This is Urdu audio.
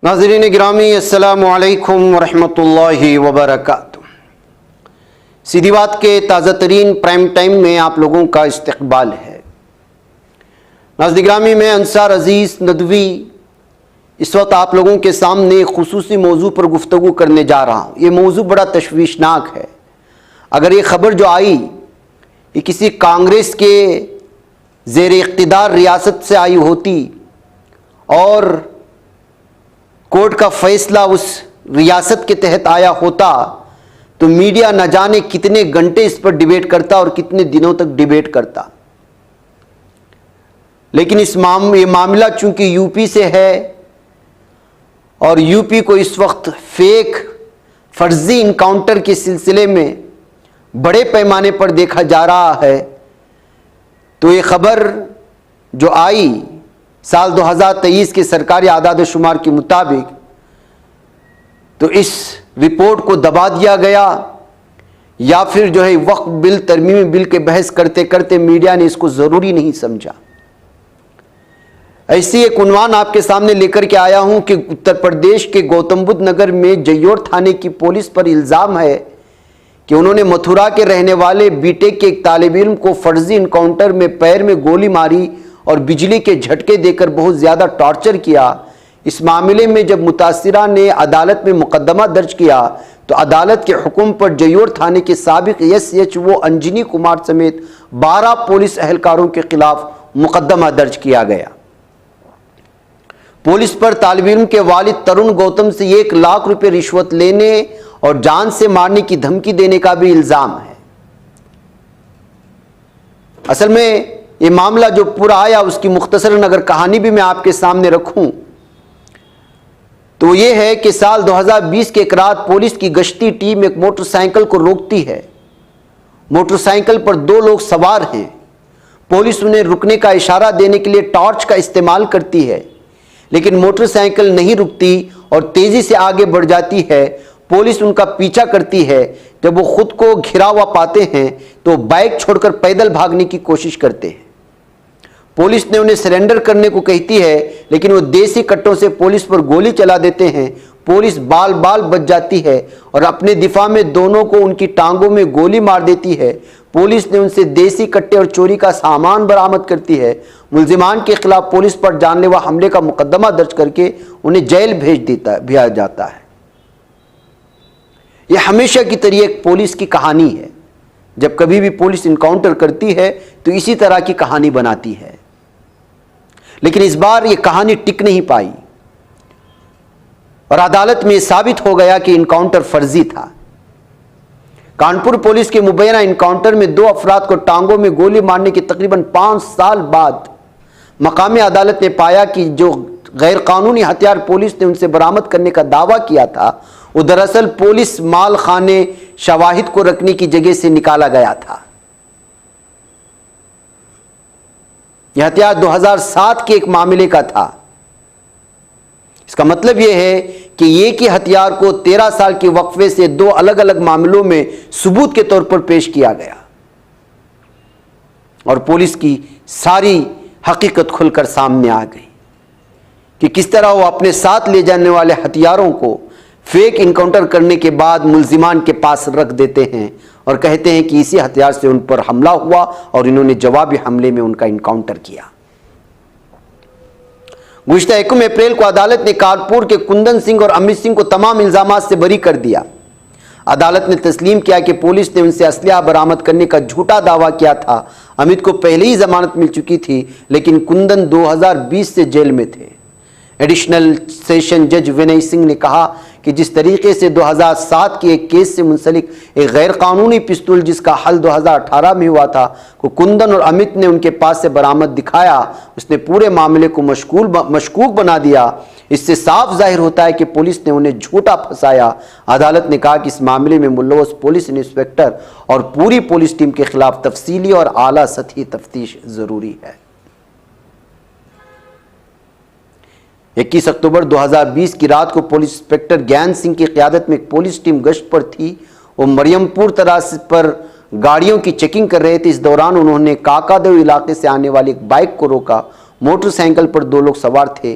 ناظرین گرامی السلام علیکم ورحمۃ اللہ وبرکاتہ۔ سیدھی بات کے تازہ ترین پرائم ٹائم میں آپ لوگوں کا استقبال ہے۔ ناظرین گرامی، میں انصار عزیز ندوی اس وقت آپ لوگوں کے سامنے ایک خصوصی موضوع پر گفتگو کرنے جا رہا ہوں۔ یہ موضوع بڑا تشویشناک ہے۔ اگر یہ خبر جو آئی یہ کسی کانگریس کے زیر اقتدار ریاست سے آئی ہوتی اور کورٹ کا فیصلہ اس ریاست کے تحت آیا ہوتا تو میڈیا نہ جانے کتنے گھنٹے اس پر ڈیبیٹ کرتا اور کتنے دنوں تک ڈیبیٹ کرتا۔ لیکن یہ معاملہ چونکہ یو پی سے ہے اور یو پی کو اس وقت فیک فرضی انکاؤنٹر کے سلسلے میں بڑے پیمانے پر دیکھا جا رہا ہے، تو یہ خبر جو آئی سال 2023 کے سرکاری اعداد و شمار کے مطابق، تو اس رپورٹ کو دبا دیا گیا یا پھر جو ہے وقف بل ترمیمی بل کے بحث کرتے کرتے میڈیا نے اس کو ضروری نہیں سمجھا۔ ایسی ایک عنوان آپ کے سامنے لے کر کے آیا ہوں کہ اتر پردیش کے گوتم بدھ نگر میں جیور تھانے کی پولیس پر الزام ہے کہ انہوں نے متھرا کے رہنے والے بی ٹیک کے ایک طالب علم کو فرضی انکاؤنٹر میں پیر میں گولی ماری اور بجلی کے جھٹکے دے کر بہت زیادہ ٹارچر کیا۔ اس معاملے میں جب متاثرہ نے عدالت میں مقدمہ درج کیا تو عدالت کے حکم پر جیور تھانے کے سابق S H O Anjani Kumar سمیت 12 پولیس اہلکاروں کے خلاف مقدمہ درج کیا گیا۔ پولیس پر طالب علم کے والد ترون گوتم سے 1 لاکھ روپے رشوت لینے اور جان سے مارنے کی دھمکی دینے کا بھی الزام ہے۔ اصل میں یہ معاملہ جو پورا آیا اس کی مختصراً اگر کہانی بھی میں آپ کے سامنے رکھوں تو یہ ہے کہ سال 2020 کے ایک رات پولیس کی گشتی ٹیم ایک موٹر سائیکل کو روکتی ہے۔ موٹر سائیکل پر 2 لوگ سوار ہیں۔ پولیس انہیں رکنے کا اشارہ دینے کے لیے ٹارچ کا استعمال کرتی ہے، لیکن موٹر سائیکل نہیں رکتی اور تیزی سے آگے بڑھ جاتی ہے۔ پولیس ان کا پیچھا کرتی ہے۔ جب وہ خود کو گھرا ہوا پاتے ہیں تو بائک چھوڑ کر پیدل بھاگنے کی کوشش کرتے ہیں۔ پولیس نے انہیں سرنڈر کرنے کو کہتی ہے، لیکن وہ دیسی کٹوں سے پولیس پر گولی چلا دیتے ہیں۔ پولیس بال بچ جاتی ہے اور اپنے دفاع میں دونوں کو ان کی ٹانگوں میں گولی مار دیتی ہے۔ پولیس نے ان سے دیسی کٹے اور چوری کا سامان برآمد کرتی ہے۔ ملزمان کے خلاف پولیس پر جان لیوا حملے کا مقدمہ درج کر کے انہیں جیل بھیجا جاتا ہے۔ یہ ہمیشہ کی طرح ایک پولیس کی کہانی ہے۔ جب کبھی بھی پولیس انکاؤنٹر کرتی ہے تو اسی طرح کی کہانی بناتی ہے، لیکن اس بار یہ کہانی ٹک نہیں پائی اور عدالت میں ثابت ہو گیا کہ انکاؤنٹر فرضی تھا۔ کانپور پولیس کے مبینہ انکاؤنٹر میں 2 افراد کو ٹانگوں میں گولی مارنے کے تقریباً 5 سال بعد مقامی عدالت نے پایا کہ جو غیر قانونی ہتھیار پولیس نے ان سے برآمد کرنے کا دعویٰ کیا تھا وہ دراصل پولیس مال خانے شواہد کو رکھنے کی جگہ سے نکالا گیا تھا۔ یہ ہتھیار 2007 کے ایک معاملے کا تھا۔ اس کا مطلب یہ ہے کہ ایک ہی ہتھیار کو 13 سال کے وقفے سے 2 الگ الگ معاملوں میں ثبوت کے طور پر پیش کیا گیا اور پولیس کی ساری حقیقت کھل کر سامنے آ گئی کہ کس طرح وہ اپنے ساتھ لے جانے والے ہتھیاروں کو فیک انکاؤنٹر کرنے کے بعد ملزمان کے پاس رکھ دیتے ہیں اور کہتے ہیں کہ اسی ہتھیار سے ان پر حملہ ہوا اور انہوں نے جوابی حملے میں ان کا انکاؤنٹر کیا۔ گزشتہ 1 اپریل کو عدالت نے کانپور کے کندن سنگھ اور امیت سنگھ کو تمام الزامات سے بری کر دیا۔ عدالت نے تسلیم کیا کہ پولیس نے ان سے اسلحہ برآمد کرنے کا جھوٹا دعویٰ کیا تھا۔ امیت کو پہلے ہی ضمانت مل چکی تھی، لیکن کندن 2020 سے جیل میں تھے۔ ایڈیشنل سیشن جج ونئے سنگھ نے کہا کہ جس طریقے سے 2007 کے ایک کیس سے منسلک ایک غیر قانونی پستول جس کا حل 2018 میں ہوا تھا کو کندن اور امیت نے ان کے پاس سے برآمد دکھایا، اس نے پورے معاملے کو مشکوک بنا دیا۔ اس سے صاف ظاہر ہوتا ہے کہ پولیس نے انہیں جھوٹا پھنسایا۔ عدالت نے کہا کہ اس معاملے میں ملوث پولیس انسپکٹر اور پوری پولیس ٹیم کے خلاف تفصیلی اور اعلیٰ سطحی تفتیش ضروری ہے۔ 21 اکتوبر 2020 کی رات کو پولیس انسپکٹر گیان سنگھ کی قیادت میں ایک پولیس ٹیم گشت پر تھی۔ وہ مریم پور طرح پر گاڑیوں کی چیکنگ کر رہے تھے۔ اس دوران انہوں نے کاکا دیو علاقے سے آنے والی ایک بائک کو روکا۔ موٹر سائیکل پر 2 لوگ سوار تھے۔